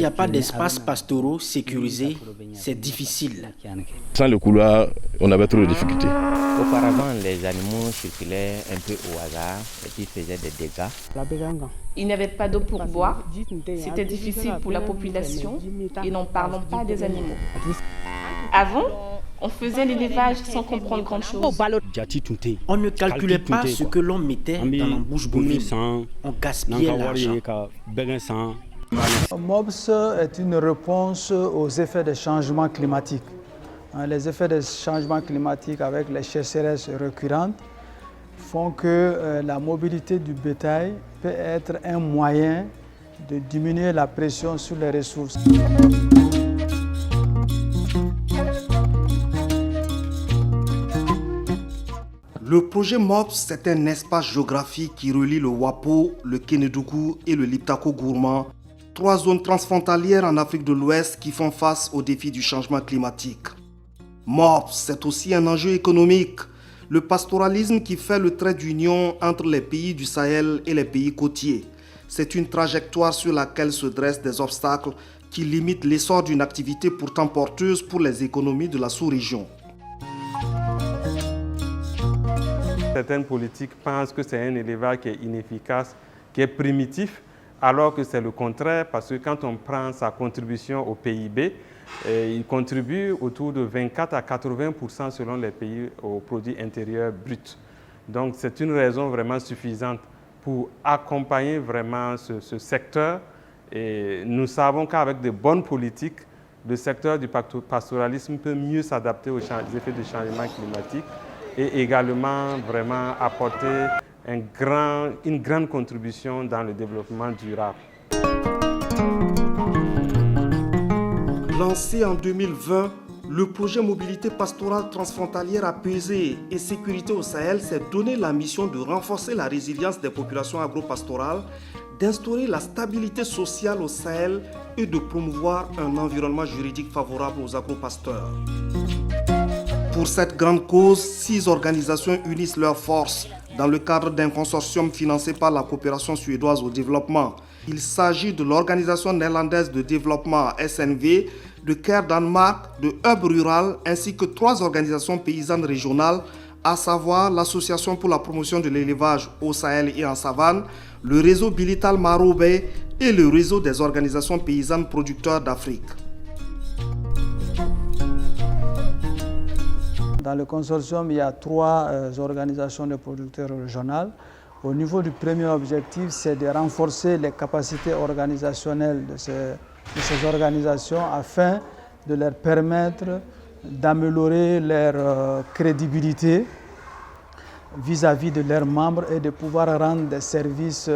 n'y a pas d'espace pastoraux sécurisés, c'est difficile. Sans le couloir, on avait trop de difficultés. Auparavant, les animaux circulaient un peu au hasard et puis faisaient des dégâts. Il n'y avait pas d'eau pour boire, c'était difficile pour la population et n'en parlons pas des animaux. Avant, on faisait l'élevage sans comprendre grand-chose. On ne calculait pas ce que l'on mettait dans la bouche bovine. On gaspillait l'argent. MOPS est une réponse aux effets des changements climatiques. Les effets des changements climatiques avec les sécheresses récurrentes font que la mobilité du bétail peut être un moyen de diminuer la pression sur les ressources. Le projet MOPS, c'est un espace géographique qui relie le Wapo, le Kénédougou et le Liptako Gourma, 3 zones transfrontalières en Afrique de l'Ouest qui font face aux défis du changement climatique. MOPS, c'est aussi un enjeu économique, le pastoralisme qui fait le trait d'union entre les pays du Sahel et les pays côtiers. C'est une trajectoire sur laquelle se dressent des obstacles qui limitent l'essor d'une activité pourtant porteuse pour les économies de la sous-région. Certaines politiques pensent que c'est un élevage qui est inefficace, qui est primitif, alors que c'est le contraire, parce que quand on prend sa contribution au PIB, il contribue autour de 24 à 80% selon les pays au produit intérieur brut. Donc c'est une raison vraiment suffisante pour accompagner vraiment ce secteur. Et nous savons qu'avec de bonnes politiques, le secteur du pastoralisme peut mieux s'adapter aux effets du changement climatique et également vraiment apporter une grande contribution dans le développement durable. Lancé en 2020, le projet Mobilité pastorale transfrontalière apaisée et sécurité au Sahel s'est donné la mission de renforcer la résilience des populations agro-pastorales, d'instaurer la stabilité sociale au Sahel et de promouvoir un environnement juridique favorable aux agro-pasteurs. Pour cette grande cause, 6 organisations unissent leurs forces dans le cadre d'un consortium financé par la coopération suédoise au développement. Il s'agit de l'Organisation néerlandaise de développement SNV, de Care Danemark, de Hub Rural, ainsi que 3 organisations paysannes régionales, à savoir l'Association pour la promotion de l'élevage au Sahel et en savane, le réseau Bilital Marobé et le réseau des organisations paysannes producteurs d'Afrique. Dans le consortium, il y a 3 organisations de producteurs régionales. Au niveau du premier objectif, c'est de renforcer les capacités organisationnelles de ces organisations afin de leur permettre d'améliorer leur crédibilité vis-à-vis de leurs membres et de pouvoir rendre des services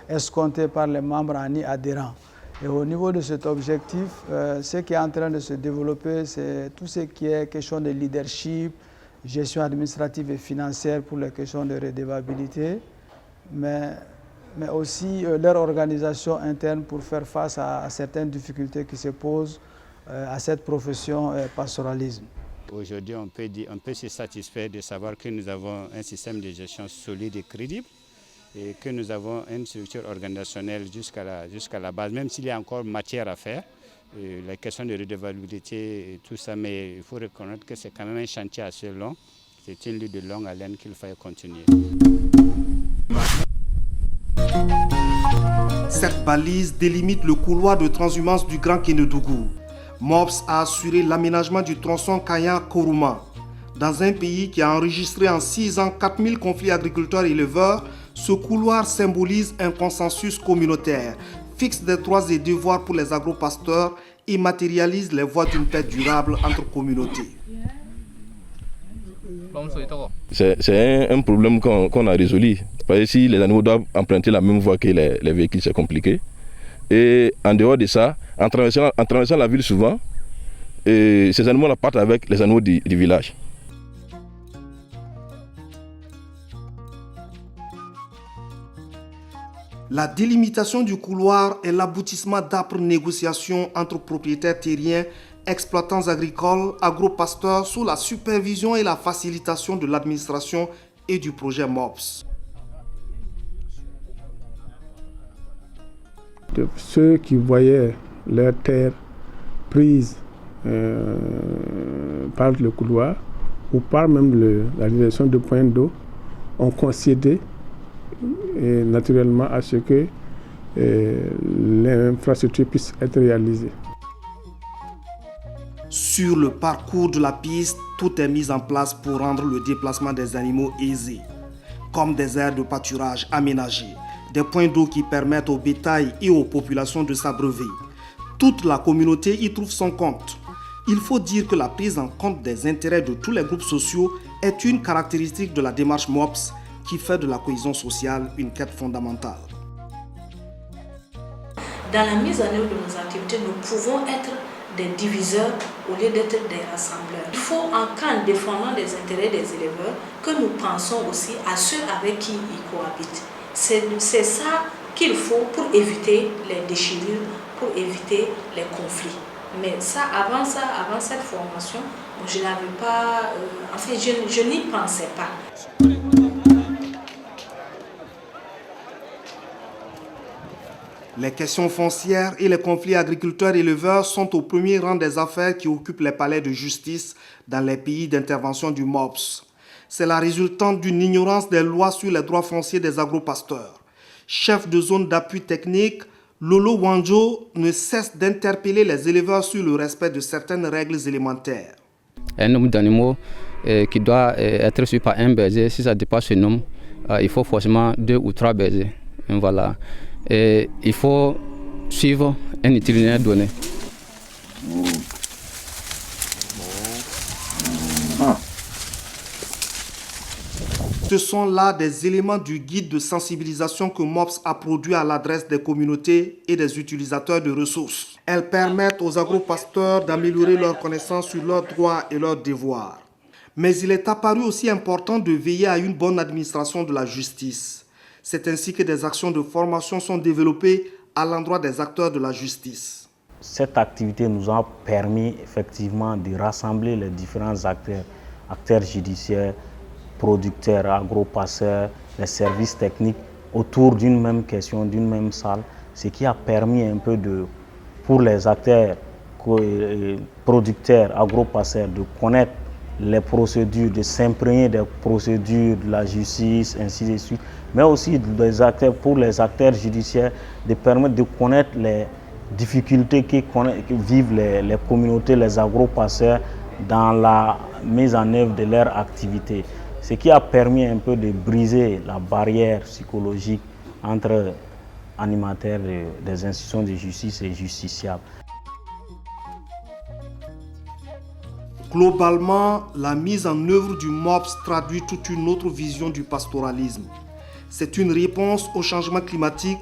escomptés par les membres en y adhérant. Et au niveau de cet objectif, ce qui est en train de se développer, c'est tout ce qui est question de leadership, gestion administrative et financière pour les questions de redevabilité, mais aussi leur organisation interne pour faire face à certaines difficultés qui se posent à cette profession pastoralisme. Aujourd'hui, on peut se satisfaire de savoir que nous avons un système de gestion solide et crédible, et que nous avons une structure organisationnelle jusqu'à la base, même s'il y a encore matière à faire, la question de redevabilité et tout ça, mais il faut reconnaître que c'est quand même un chantier assez long. C'est une lutte de longue haleine qu'il faut continuer. Cette balise délimite le couloir de transhumance du Grand Kénédougou. MOPS a assuré l'aménagement du tronçon Kaya-Kourouma. Dans un pays qui a enregistré en 6 ans 4000 conflits agriculteurs-éleveurs, ce couloir symbolise un consensus communautaire, fixe des droits et devoirs pour les agro-pasteurs et matérialise les voies d'une paix durable entre communautés. C'est un problème qu'on a résolu. Parce que si les animaux doivent emprunter la même voie que les véhicules, c'est compliqué. Et en dehors de ça, en traversant la ville souvent, ces animaux partent avec les animaux du village. La délimitation du couloir est l'aboutissement d'âpres négociations entre propriétaires terriens, exploitants agricoles, agro-pasteurs sous la supervision et la facilitation de l'administration et du projet MOPS. Ceux qui voyaient leurs terres prises par le couloir ou par même la direction de points d'eau ont concédé naturellement à ce que l'infrastructure puisse être réalisée. Sur le parcours de la piste, tout est mis en place pour rendre le déplacement des animaux aisé, comme des aires de pâturage aménagées, des points d'eau qui permettent au bétail et aux populations de s'abreuver. Toute la communauté y trouve son compte. Il faut dire que la prise en compte des intérêts de tous les groupes sociaux est une caractéristique de la démarche MOPS qui fait de la cohésion sociale une quête fondamentale. Dans la mise en œuvre de nos activités, nous pouvons être des diviseurs au lieu d'être des rassembleurs. Il faut, en défendant les intérêts des éleveurs, que nous pensons aussi à ceux avec qui ils cohabitent. C'est ça qu'il faut pour éviter les déchirures, pour éviter les conflits. Mais avant cette formation, je n'avais pas, je n'y pensais pas. Les questions foncières et les conflits agriculteurs-éleveurs sont au premier rang des affaires qui occupent les palais de justice dans les pays d'intervention du MOPS. C'est la résultante d'une ignorance des lois sur les droits fonciers des agropasteurs. Chef de zone d'appui technique, Lolo Wanjo ne cesse d'interpeller les éleveurs sur le respect de certaines règles élémentaires. Un nombre d'animaux qui doit être suivi par un berger, si ça dépasse ce nombre, il faut forcément 2 ou 3 bergers. Voilà. Et il faut suivre un itinéraire donné. Ce sont là des éléments du guide de sensibilisation que MOPS a produit à l'adresse des communautés et des utilisateurs de ressources. Elles permettent aux agropasteurs d'améliorer leurs connaissances sur leurs droits et leurs devoirs. Mais il est apparu aussi important de veiller à une bonne administration de la justice. C'est ainsi que des actions de formation sont développées à l'endroit des acteurs de la justice. Cette activité nous a permis effectivement de rassembler les différents acteurs judiciaires, producteurs, agropasseurs, les services techniques autour d'une même question, d'une même salle, ce qui a permis un peu pour les acteurs, producteurs, agropasseurs de connaître les procédures, de s'imprégner des procédures de la justice, ainsi de suite, mais aussi pour les acteurs judiciaires de permettre de connaître les difficultés que vivent les communautés, les agropasseurs dans la mise en œuvre de leur activité. Ce qui a permis un peu de briser la barrière psychologique entre animateurs des institutions de justice et justiciables. Globalement, la mise en œuvre du MOPS traduit toute une autre vision du pastoralisme. C'est une réponse au changement climatique.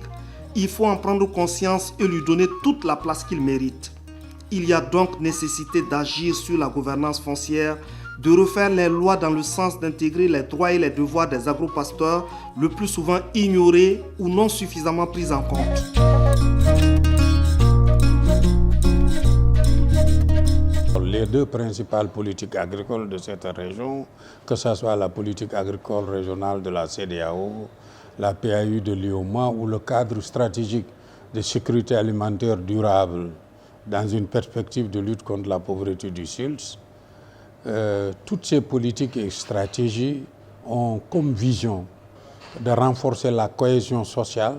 Il faut en prendre conscience et lui donner toute la place qu'il mérite. Il y a donc nécessité d'agir sur la gouvernance foncière, de refaire les lois dans le sens d'intégrer les droits et les devoirs des agropasteurs, le plus souvent ignorés ou non suffisamment pris en compte. Les 2 principales politiques agricoles de cette région, que ce soit la politique agricole régionale de la CEDEAO, la PAU de l'IOMA ou le cadre stratégique de sécurité alimentaire durable dans une perspective de lutte contre la pauvreté du SILS, toutes ces politiques et stratégies ont comme vision de renforcer la cohésion sociale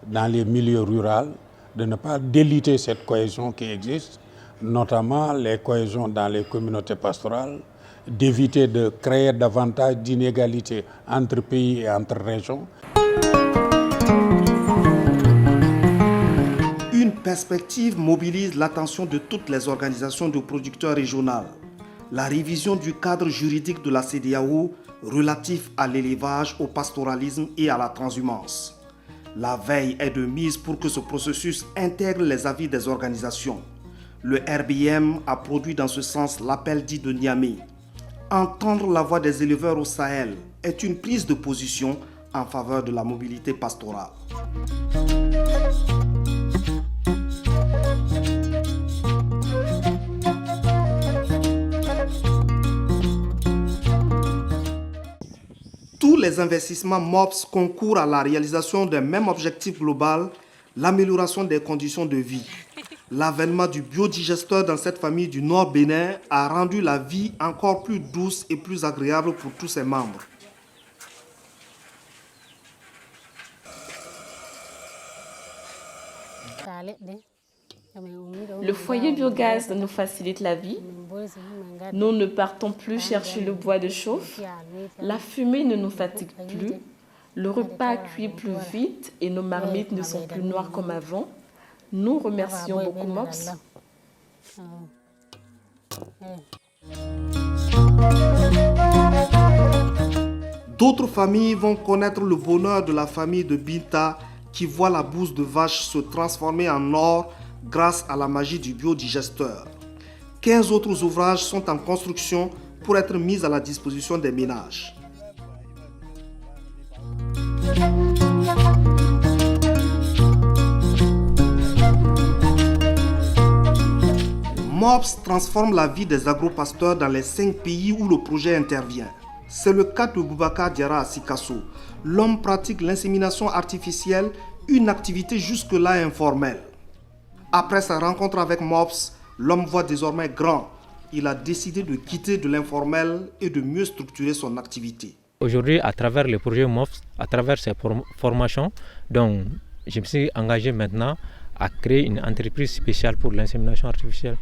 dans les milieux ruraux, de ne pas déliter cette cohésion qui existe, notamment les cohésions dans les communautés pastorales, d'éviter de créer davantage d'inégalités entre pays et entre régions. Une perspective mobilise l'attention de toutes les organisations de producteurs régionales. La révision du cadre juridique de la CEDEAO relatif à l'élevage, au pastoralisme et à la transhumance. La veille est de mise pour que ce processus intègre les avis des organisations. Le RBM a produit dans ce sens l'appel dit de Niamey. Entendre la voix des éleveurs au Sahel est une prise de position en faveur de la mobilité pastorale. Tous les investissements MOPS concourent à la réalisation d'un même objectif global, l'amélioration des conditions de vie. L'avènement du biodigesteur dans cette famille du Nord Bénin a rendu la vie encore plus douce et plus agréable pour tous ses membres. Le foyer biogaz nous facilite la vie. Nous ne partons plus chercher le bois de chauffe. La fumée ne nous fatigue plus. Le repas cuit plus vite et nos marmites ne sont plus noires comme avant. Nous remercions beaucoup MOPS. D'autres familles vont connaître le bonheur de la famille de Binta qui voit la bouse de vache se transformer en or grâce à la magie du biodigesteur. 15 autres ouvrages sont en construction pour être mis à la disposition des ménages. MOPS transforme la vie des agropasteurs dans les 5 pays où le projet intervient. C'est le cas de Boubacar Diarra à Sikasso. L'homme pratique l'insémination artificielle, une activité jusque-là informelle. Après sa rencontre avec MOPS, l'homme voit désormais grand. Il a décidé de quitter de l'informel et de mieux structurer son activité. Aujourd'hui, à travers le projet MOPS, à travers ces formations, donc, je me suis engagé maintenant à créer une entreprise spéciale pour l'insémination artificielle.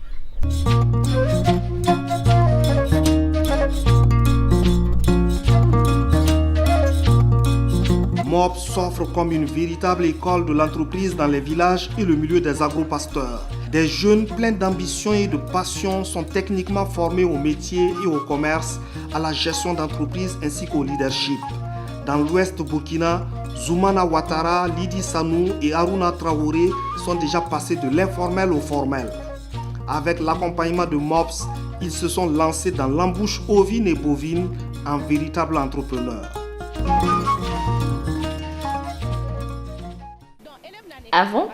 MOPS s'offre comme une véritable école de l'entreprise dans les villages et le milieu des agropasteurs. Des jeunes pleins d'ambition et de passion sont techniquement formés au métier et au commerce, à la gestion d'entreprise ainsi qu'au leadership. Dans l'ouest Burkina, Zoumana Ouattara, Lidi Sanou et Aruna Traoré sont déjà passés de l'informel au formel. Avec l'accompagnement de MOPS, ils se sont lancés dans l'embouche ovine et bovine en véritables entrepreneurs. Avant,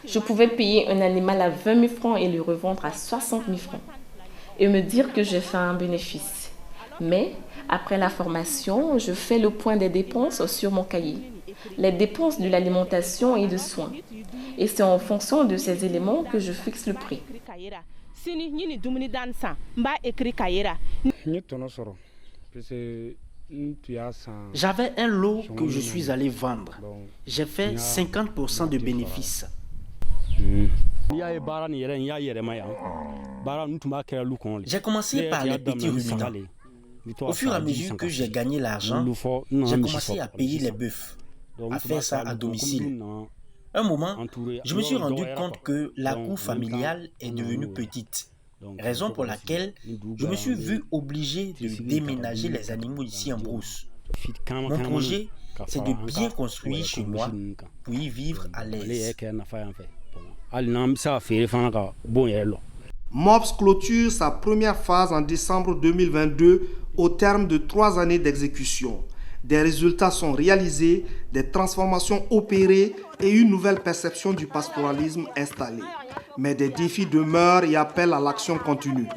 je pouvais payer un animal à 20 000 francs et le revendre à 60 000 francs et me dire que j'ai fait un bénéfice. Mais après la formation, je fais le point des dépenses sur mon cahier. Les dépenses de l'alimentation et de soins. Et c'est en fonction de ces éléments que je fixe le prix. J'avais un lot que je suis allé vendre. J'ai fait 50% de bénéfices. J'ai commencé par les petits ruminants. Au fur et à mesure que j'ai gagné l'argent, j'ai commencé à payer les bœufs, à faire ça à domicile. Un moment, je me suis rendu compte que la cour familiale est devenue petite. Raison pour laquelle je me suis vu obligé de déménager les animaux ici en brousse. Mon projet, c'est de bien construire chez moi pour y vivre à l'aise. MOPS clôture sa première phase en décembre 2022 au terme de 3 années d'exécution. Des résultats sont réalisés, des transformations opérées et une nouvelle perception du pastoralisme installée. Mais des défis demeurent et appellent à l'action continue.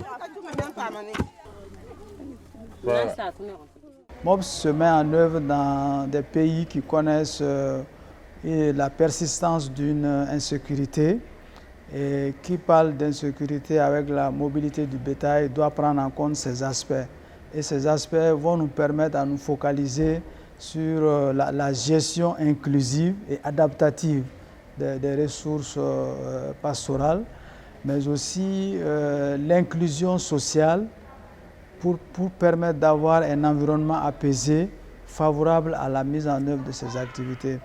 MOPS se met en œuvre dans des pays qui connaissent la persistance d'une insécurité. Et qui parle d'insécurité avec la mobilité du bétail doit prendre en compte ces aspects. Et ces aspects vont nous permettre à nous focaliser sur la gestion inclusive et adaptative des ressources pastorales, mais aussi l'inclusion sociale pour permettre d'avoir un environnement apaisé, favorable à la mise en œuvre de ces activités.